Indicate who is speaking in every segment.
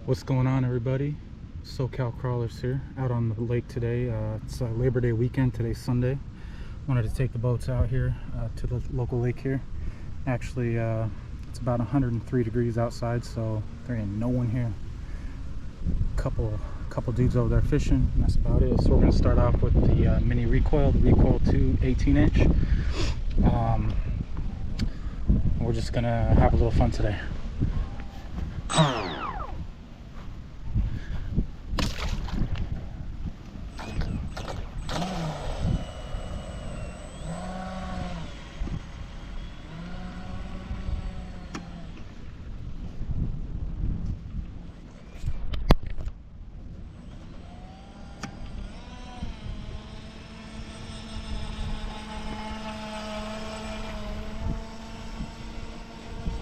Speaker 1: What's going on, everybody? SoCal Crawlers here, out on the lake today. It's Labor Day weekend. Today's Sunday. Wanted to take the boats out here to the local lake here. Actually, it's about 103 degrees outside, so there ain't no one here. Couple dudes over there fishing, and that's about it. So we're gonna start off with the mini Recoil, the Recoil 2 18-inch. We're just gonna have a little fun today.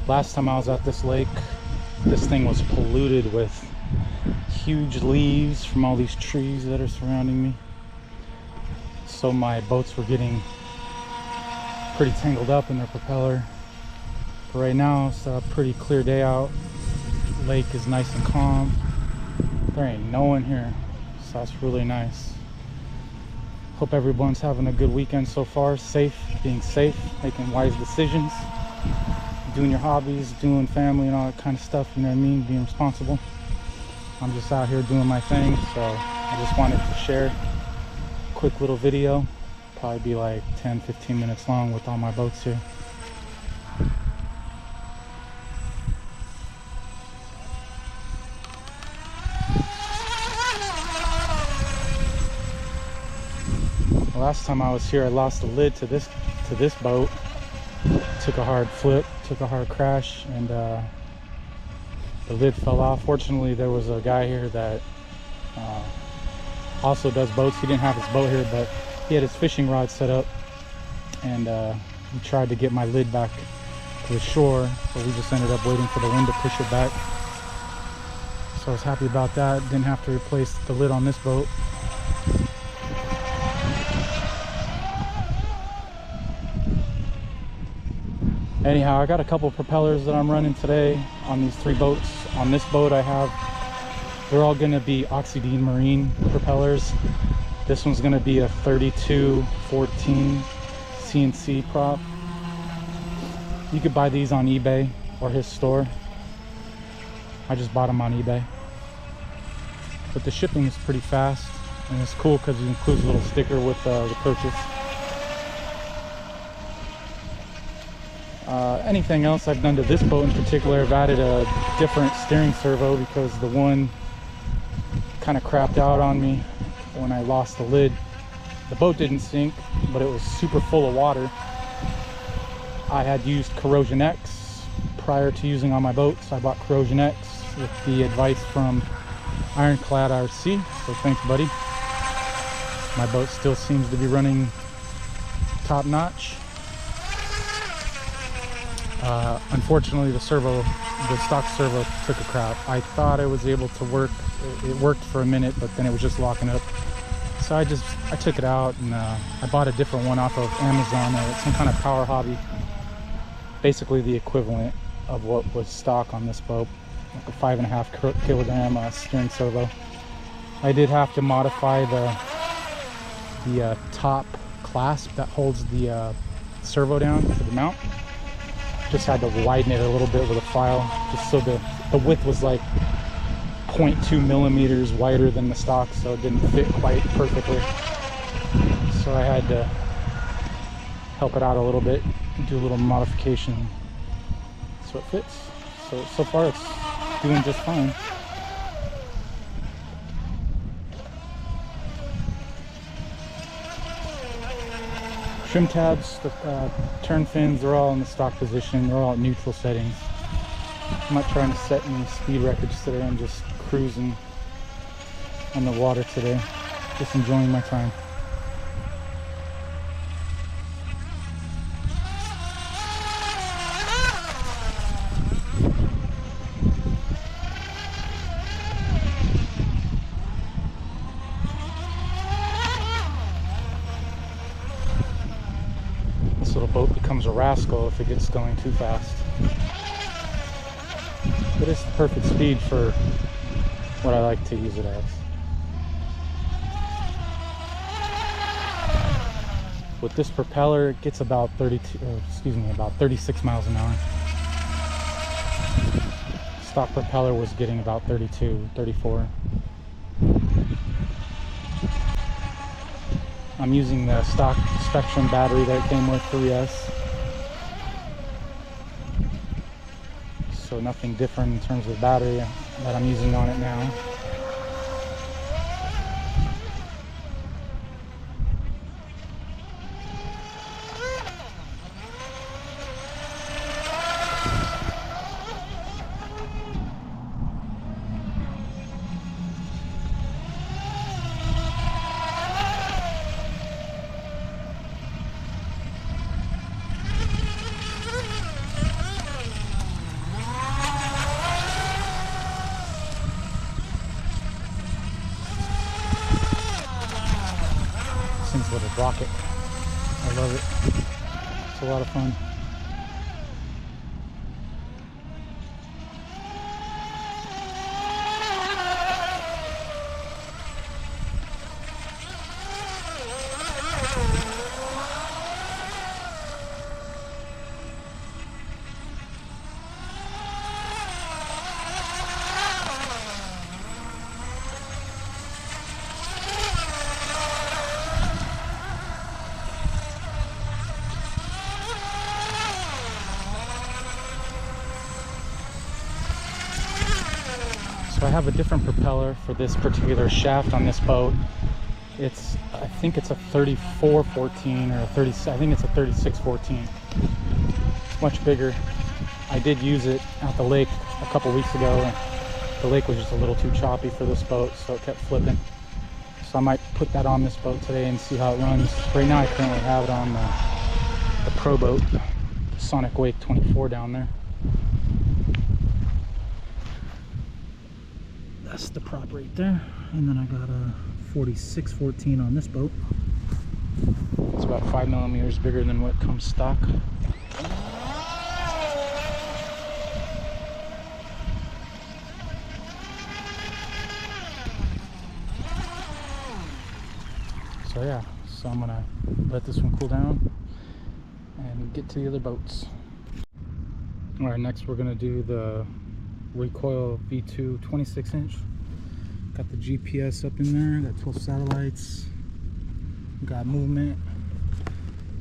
Speaker 1: Last time I was at this lake, this thing was polluted with huge leaves from all these trees that are surrounding me. So my boats were getting pretty tangled up in their propeller. But right now it's a pretty clear day out. Lake is nice and calm. There ain't no one here, so that's really nice. Hope everyone's having a good weekend so far. Being safe, making wise decisions, doing your hobbies, doing family and all that kind of stuff, you know what I mean, being responsible. I'm just out here doing my thing, so I just wanted to share a quick little video. Probably be like 10-15 minutes long with all my boats here. The last time I was here, I lost the lid to this boat. Took a hard flip, took a hard crash, and the lid fell off. Fortunately, there was a guy here that also does boats. He didn't have his boat here, but he had his fishing rod set up, and he tried to get my lid back to the shore, but we just ended up waiting for the wind to push it back. So I was happy about that. Didn't have to replace the lid on this boat. Anyhow, I got a couple propellers that I'm running today on these 3 boats. On this boat they're all gonna be Oxydine Marine propellers. This one's gonna be a 3214 CNC prop. You could buy these on eBay or his store. I just bought them on eBay. But the shipping is pretty fast, and it's cool because it includes a little sticker with the purchase. Anything else I've done to this boat in particular, I've added a different steering servo because the one kind of crapped out on me when I lost the lid. The boat didn't sink, but it was super full of water. I had used Corrosion X prior to using on my boat, so I bought Corrosion X with the advice from Ironclad RC, so thanks, buddy. My boat still seems to be running top notch. Unfortunately, the stock servo took a crap. I thought I was able to work. It worked for a minute, but then it was just locking up. So I took it out, and I bought a different one off of Amazon. It's some kind of Power Hobby. Basically the equivalent of what was stock on this boat, like a 5.5 kilogram steering servo. I did have to modify the top clasp that holds the servo down for the mount. Just had to widen it a little bit with a file, just so the width was like 0.2 millimeters wider than the stock, so it didn't fit quite perfectly. So I had to help it out a little bit, do a little modification so it fits. So far it's doing just fine. Trim tabs, the turn fins, they're all in the stock position. They're all at neutral settings. I'm not trying to set any speed records today. I'm just cruising on the water today. Just enjoying my time. This little boat becomes a rascal if it gets going too fast. But it's the perfect speed for what I like to use it as. With this propeller, it gets about 36 miles an hour. Stock propeller was getting about 32, 34. I'm using the stock Spectrum battery that it came with, 3S. So nothing different in terms of battery that I'm using on it now. Thing's a little rocket. I love it. It's a lot of fun. So I have a different propeller for this particular shaft on this boat. I think it's a 3414 or a 30, I think it's a 3614. It's much bigger. I did use it at the lake a couple weeks ago, and the lake was just a little too choppy for this boat, so it kept flipping. So I might put that on this boat today and see how it runs. Right now I currently have it on the ProBoat, the Sonic Wake 24 down there. That's the prop right there, and then I got a 4614 on this boat. It's about 5 millimeters bigger than what comes stock. So yeah, so I'm gonna let this one cool down and get to the other boats. All right, next we're gonna do the Recoil V2 26-inch. Got the GPS up in there, got 12 satellites, got movement.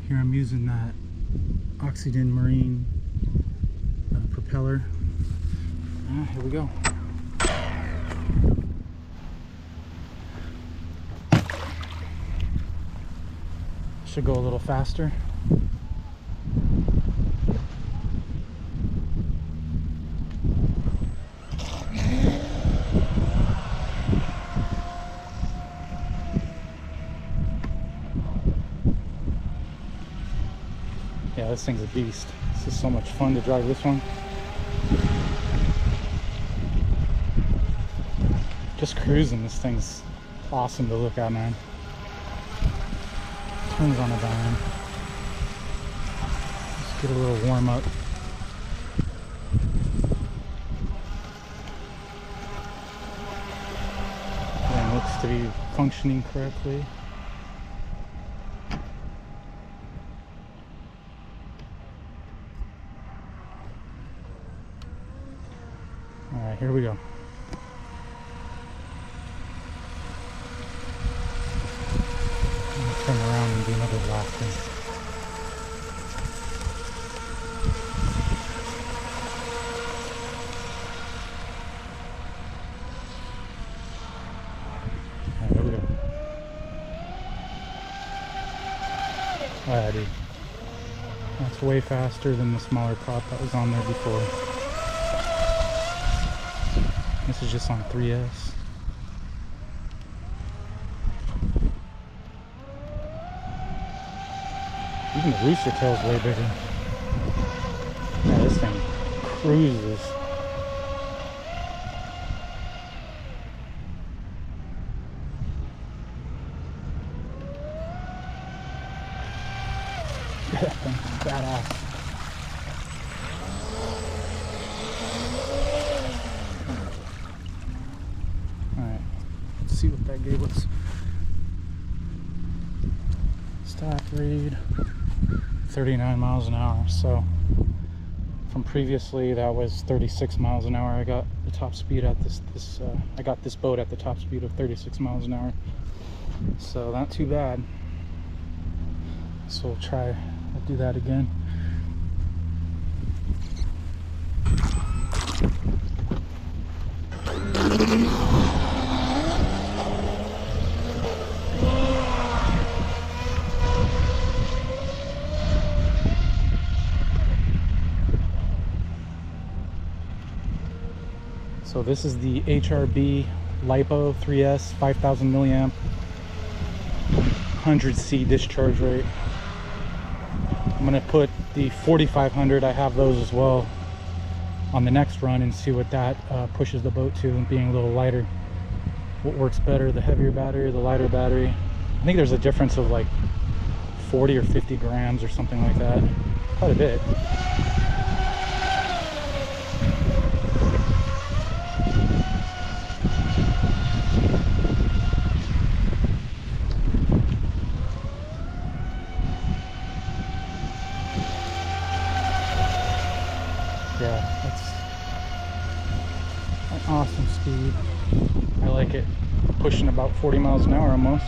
Speaker 1: Here I'm using that Oxygen Marine propeller. Here we go. Should go a little faster. Yeah, this thing's a beast. This is so much fun to drive this one. Just cruising, this thing's awesome to look at, man. Turns on a dime. Let's get a little warm up. Yeah, it looks to be functioning correctly. Alright, here we go. I'm gonna turn around and do another lap thing. Alright, here we go. Alright, dude. That's way faster than the smaller prop that was on there before. This is just on 3S. Even the rooster tail is way bigger. Yeah, this thing cruises. That thing's badass. see what that gave us. Stop, read. 39 miles an hour. So from previously that was 36 miles an hour. I got the top speed at I got this boat at the top speed of 36 miles an hour. So not too bad. So we'll do that again. So this is the HRB LiPo 3S 5000 milliamp 100C discharge rate. I'm gonna put the 4500, I have those as well, on the next run and see what that pushes the boat to, being a little lighter. What works better, the heavier battery or the lighter battery? I think there's a difference of like 40 or 50 grams or something like that. Quite a bit. Yeah, that's an awesome speed. I like it. Pushing about 40 miles an hour almost.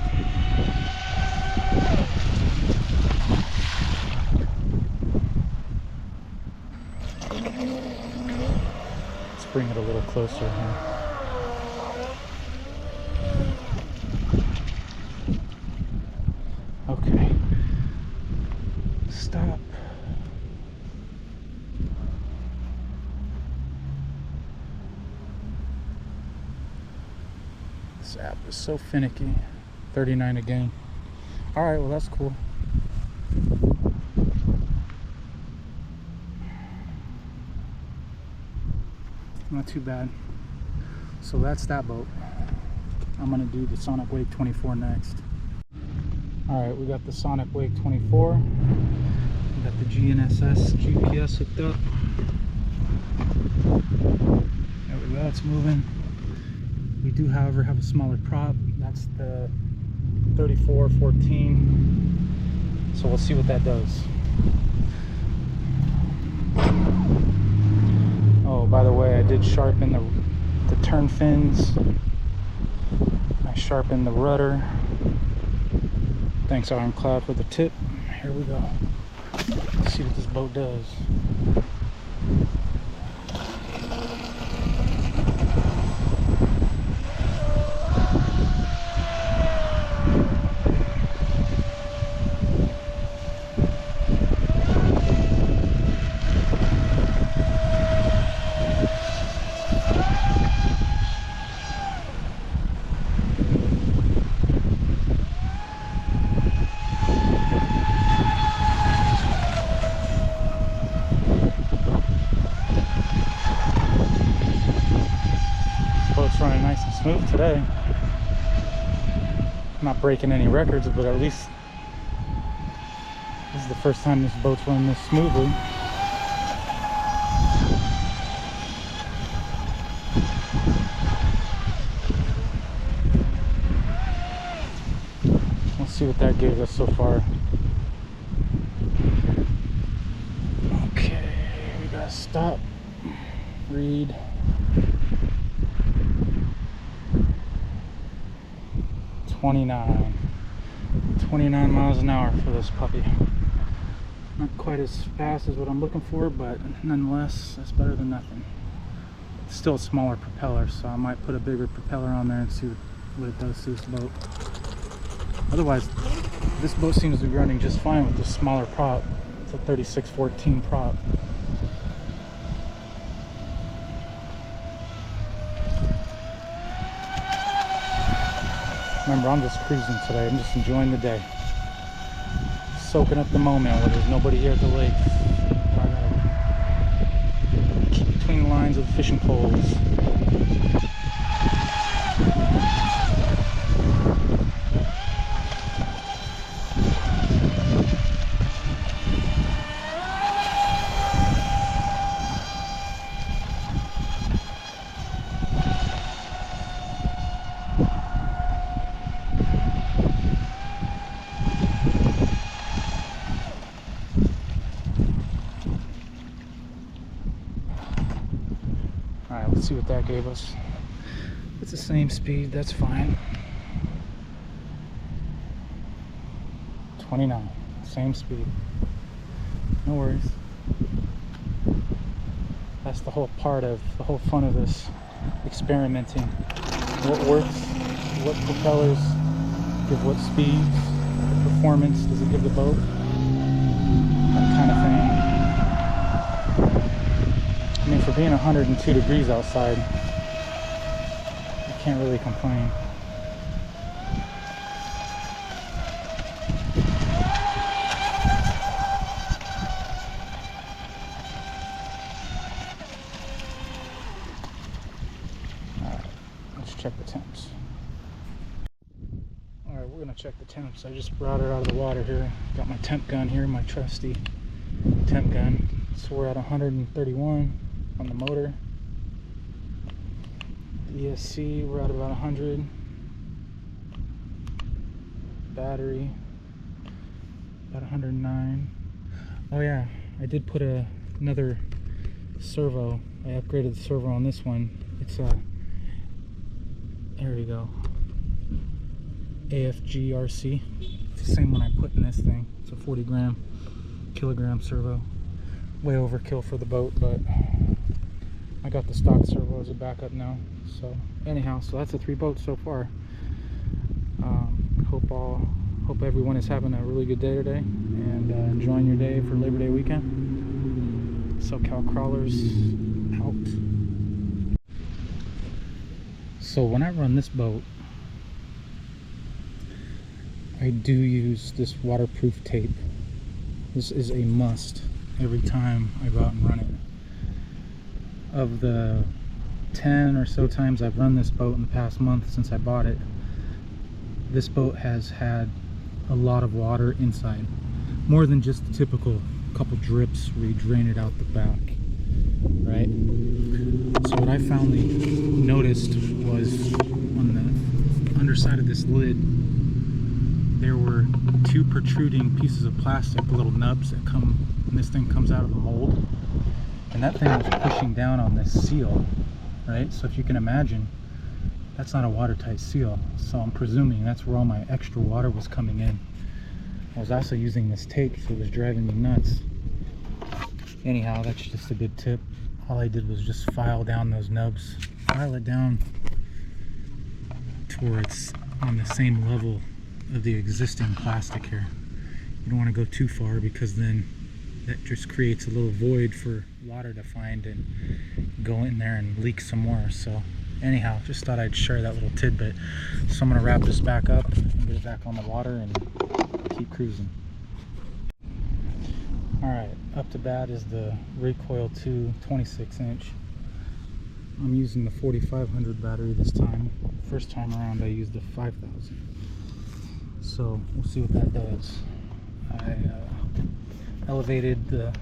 Speaker 1: Let's bring it a little closer here. Okay. Stop. This app is so finicky. 39 again. Alright, well that's cool. Not too bad. So that's that boat. I'm gonna do the Sonic Wake 24 next. Alright, we got the Sonic Wake 24. We got the GNSS GPS hooked up. There we go, it's moving. We do, however, have a smaller prop. That's the 3414. So we'll see what that does. Oh, by the way, I did sharpen the turn fins. I sharpened the rudder. Thanks, Ironclad, for the tip. Here we go. Let's see what this boat does. Boat's running nice and smooth today. Not breaking any records, but at least this is the first time this boat's running this smoothly. Let's see what that gave us so far. Okay, we gotta stop, read. 29 miles an hour for this puppy. Not quite as fast as what I'm looking for, but nonetheless, that's better than nothing. It's still a smaller propeller, so I might put a bigger propeller on there and see what it does to this boat. Otherwise, this boat seems to be running just fine with this smaller prop. It's a 3614 prop. Remember, I'm just cruising today. I'm just enjoying the day. Soaking up the moment where there's nobody here at the lake. I gotta keep between the lines of the fishing poles. Alright, let's see what that gave us. It's the same speed, that's fine. 29, same speed. No worries. That's the whole fun of this experimenting. What works, what propellers give what speeds, what performance does it give the boat, that kind of thing. I mean, for being 102 degrees outside, you can't really complain. Check the temps. Alright, we're gonna check the temps. I just brought it out of the water here. Got my temp gun here, my trusty temp gun. So we're at 131 on the motor. The ESC, we're at about 100. Battery, about 109. Oh yeah, I did put another servo. I upgraded the servo on this one. It's there we go. AFG RC. It's the same one I put in this thing. It's a 40 kilogram servo. Way overkill for the boat, but I got the stock servo as a backup now. So anyhow, so that's the 3 boats so far. Hope everyone is having a really good day today and enjoying your day for Labor Day weekend. SoCal Crawlers out. So when I run this boat, I do use this waterproof tape. This is a must every time I go out and run it. Of the 10 or so times I've run this boat in the past month since I bought it, this boat has had a lot of water inside. More than just the typical couple drips where you drain it out the back, right? So what I finally noticed was on the underside of this lid, there were 2 protruding pieces of plastic, little nubs that come, and this thing comes out of the mold. And that thing was pushing down on this seal, right? So if you can imagine, that's not a watertight seal. So I'm presuming that's where all my extra water was coming in. I was also using this tape, so it was driving me nuts. Anyhow, that's just a good tip. All I did was just file down those nubs, file it down to where it's on the same level of the existing plastic here. You don't want to go too far because then that just creates a little void for water to find and go in there and leak some more. So anyhow, just thought I'd share that little tidbit. So I'm going to wrap this back up and get it back on the water and keep cruising. Alright, up to bat is the Recoil 2 26-inch. I'm using the 4500 battery this time. First time around I used the 5000. So we'll see what that does. I elevated the,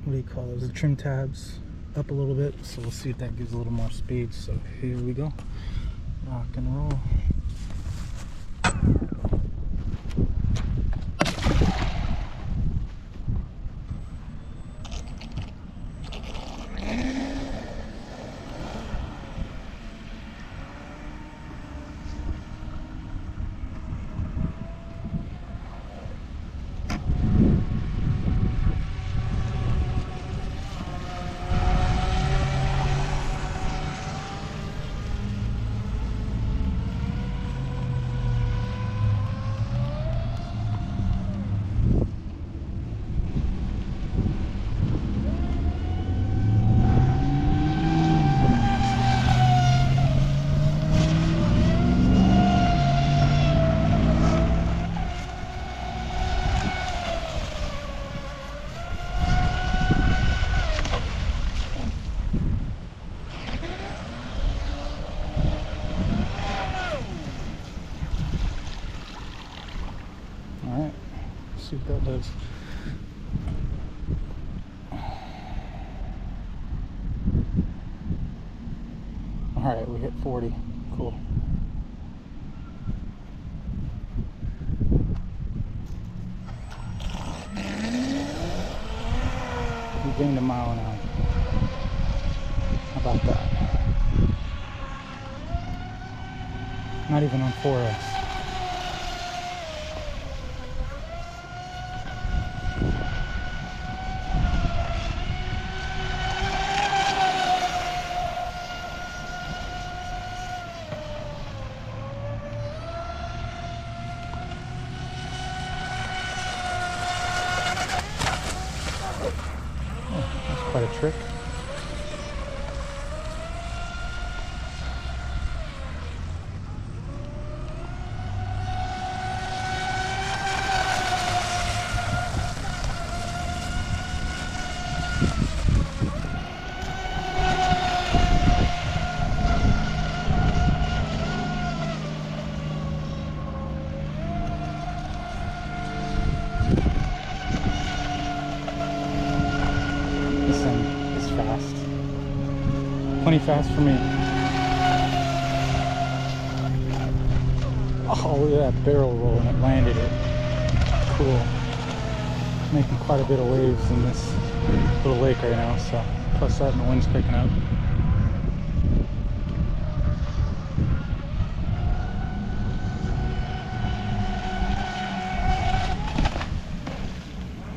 Speaker 1: what do you call those, the trim tabs up a little bit, so we'll see if that gives a little more speed. So here we go, rock and roll. Alright, see what that does. Alright, we hit 40. Cool. We gained a mile an hour. about that? Not even on 4S. Quite a trick. This thing is fast. Plenty fast for me. Oh, look at that barrel roll, and it landed it. Cool. Making quite a bit of waves in this little lake right now, so plus that and the wind's picking up.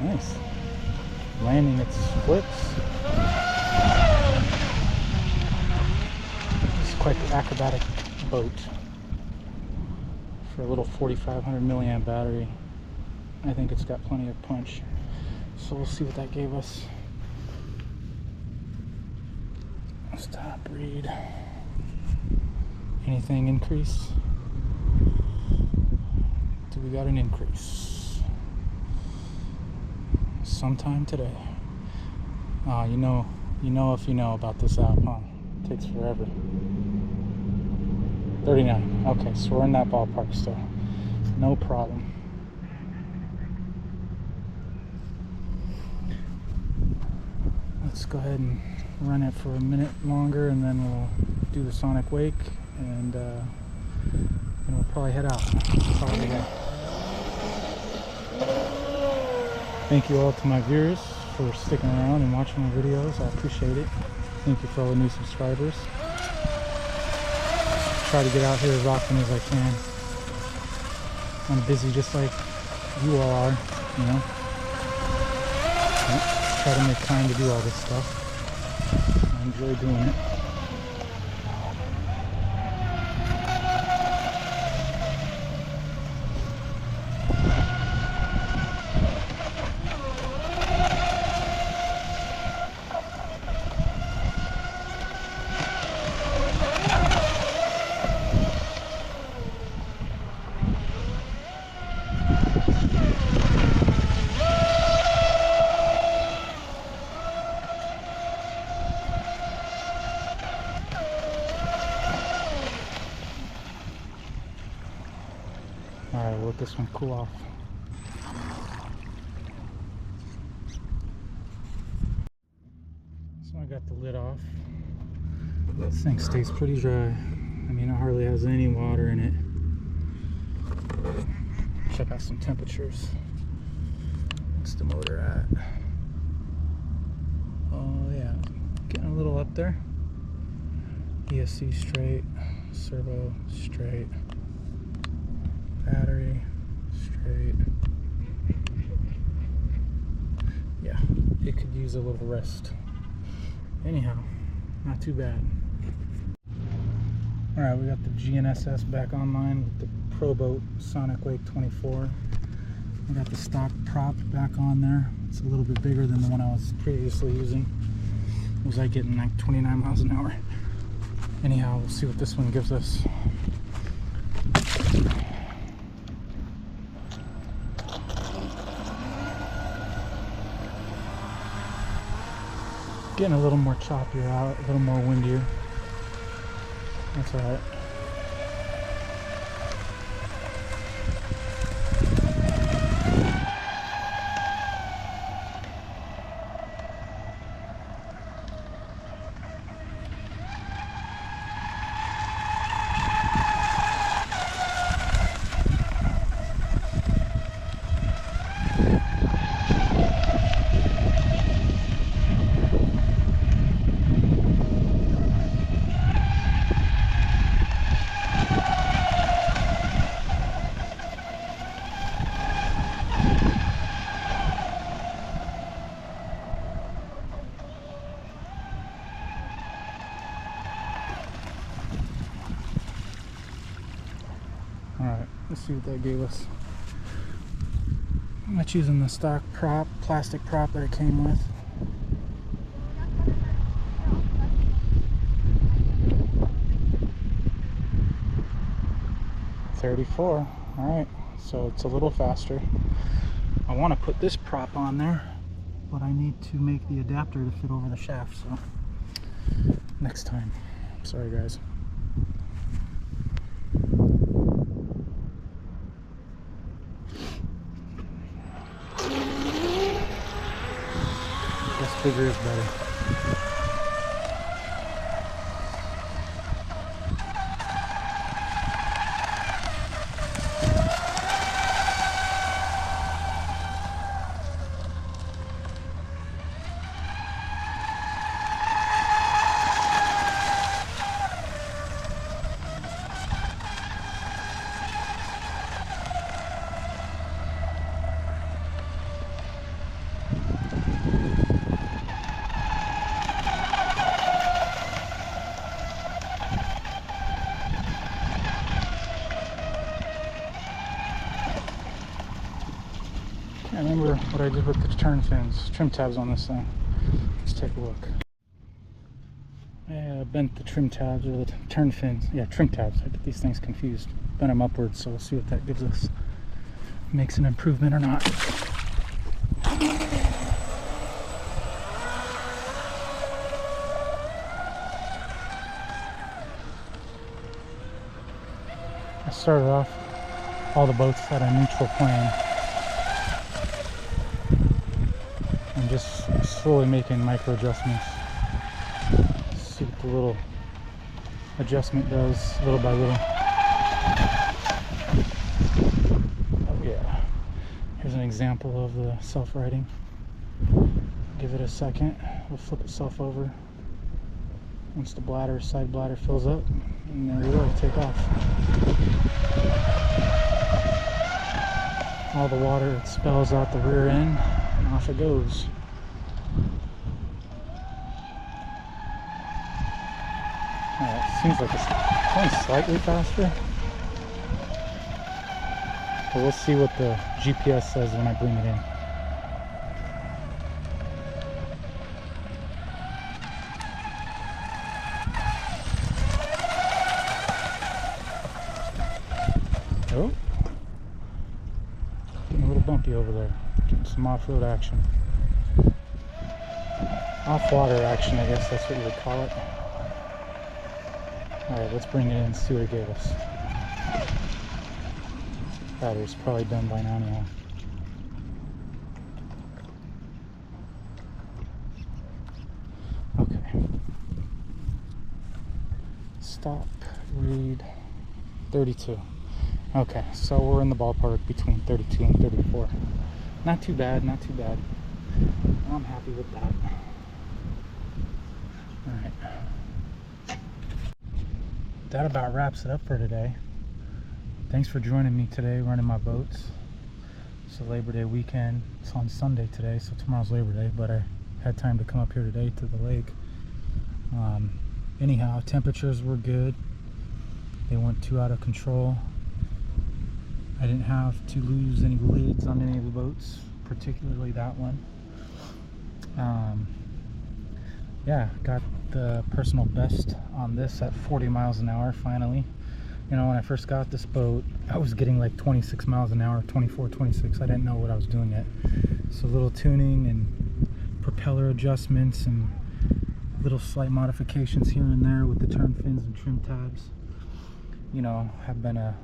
Speaker 1: Nice. Landing its flips. It's quite the acrobatic boat. For a little 4,500 milliamp battery, I think it's got plenty of punch. So we'll see what that gave us. Stop, read. Anything increase? Do we got an increase? Sometime today. You know if you know about this app, huh? It takes forever. 39. Okay, so we're in that ballpark still. No problem. Let's go ahead and run it for a minute longer, and then we'll do the sonic wake, and then we'll probably head out. Call it a day. Thank you all to my viewers for sticking around and watching my videos. I appreciate it. Thank you for all the new subscribers. Try to get out here as often as I can. I'm busy just like you all are, you know. Try to make time to do all this stuff. I enjoy doing it. Alright, we'll let this one cool off. So I got the lid off. This thing stays pretty dry. I mean, it hardly has any water in it. Check out some temperatures. What's the motor at? Oh yeah, getting a little up there. ESC straight, servo straight. Battery straight. Yeah, it could use a little rest. Anyhow, not too bad. Alright, we got the GNSS back online with the ProBoat Sonic Wake 24. We got the stock prop back on there. It's a little bit bigger than the one I was previously using. Was I getting like 29 miles an hour? Anyhow, we'll see what this one gives us. Getting a little more choppier out, a little more windier. That's alright. Let's see what that gave us. I'm not using the stock prop, plastic prop that it came with. $34. Alright, so it's a little faster. I want to put this prop on there, but I need to make the adapter to fit over the shaft, so next time. Sorry guys. Guess bigger is better. I remember what I did with the turn fins, trim tabs on this thing. Let's take a look. I bent the trim tabs, or the turn fins. Yeah, trim tabs. I get these things confused. Bent them upwards, so we'll see what that gives us. Makes an improvement or not. I started off all the boats at a neutral plane. I'm just slowly making micro adjustments. See what the little adjustment does little by little. Oh yeah. Here's an example of the self-righting. Give it a second. It'll flip itself over. Once the bladder, side bladder fills up, and there we go, take off. All the water expels out the rear end, and off it goes. Seems like it's going slightly faster, but we'll see what the GPS says when I bring it in. Oh, getting a little bumpy over there. Getting some off-road action. Off-water action, I guess that's what you would call it. Alright, let's bring it in and see what it gave us. Battery's probably done by now anyhow. Okay. Stop, read 32. Okay, so we're in the ballpark between 32 and 34. Not too bad, not too bad. I'm happy with that. Alright. That about wraps it up for today. Thanks for joining me today running my boats. It's a Labor Day weekend. It's on Sunday today, so tomorrow's Labor Day, but I had time to come up here today to the lake. Anyhow, temperatures were good. They weren't too out of control. I didn't have to lose any lids on any of the boats, particularly that one. Yeah, got the personal best on this at 40 miles an hour finally. You know, when I first got this boat, I was getting like 26 miles an hour, 24, 26. I didn't know what I was doing yet. So little tuning and propeller adjustments and little slight modifications here and there with the turn fins and trim tabs, you know, have been a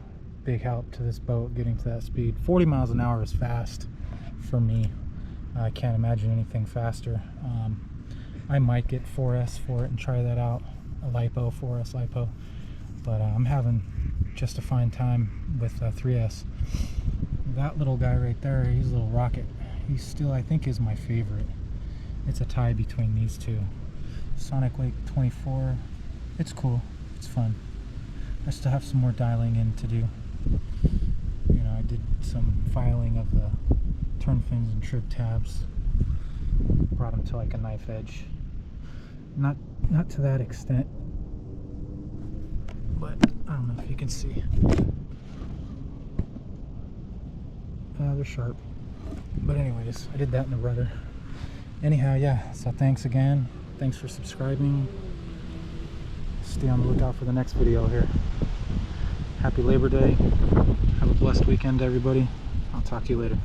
Speaker 1: big help to this boat getting to that speed. 40 miles an hour is fast for me. I can't imagine anything faster. I might get 4S for it and try that out, a LiPo, 4S LiPo, but I'm having just a fine time with 3S. That little guy right there, he's a little rocket. He still, I think, is my favorite. It's a tie between these two. Sonic Wake 24, it's cool, it's fun. I still have some more dialing in to do. You know, I did some filing of the turn fins and trip tabs, brought them to like a knife edge. Not to that extent, but I don't know if you can see. They're sharp. But anyways, I did that in the rudder. Anyhow, yeah, so thanks again. Thanks for subscribing. Stay on the lookout for the next video here. Happy Labor Day. Have a blessed weekend, everybody. I'll talk to you later.